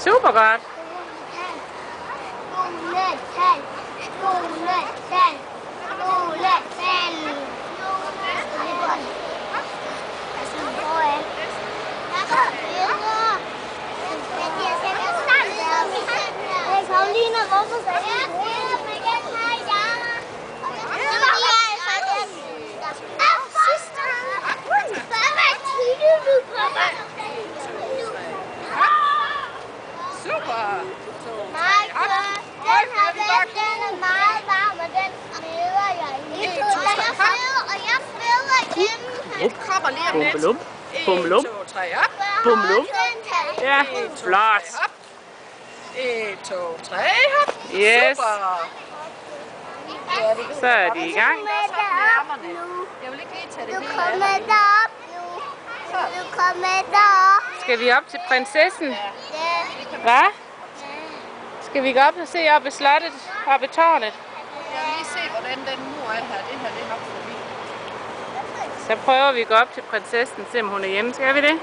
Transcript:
Super godt. Karoline, hvorfor sagde du Super. Den er meget varm, og den leder jeg i. Og jeg føder igennem. Kommer lige om lidt. Bummelum. Bummelum. 1, 2, 3 op. Bummelum. Ja, 1, 2, 3 flot. hop. 1, 2, 3 hop. Yes. Super. Så er de i gang. Jeg vil ikke lige tage det Du hele kommer af. derop nu. Du kommer derop. Skal vi op til prinsessen? Ja. Hvad? Skal vi gå op og se op ved slottet, op ved tårnet? Jeg vil lige se, hvordan den mur er her. Det her det er nok forbi. Så prøver vi at gå op til prinsessen, se om hun er hjemme. Skal vi det?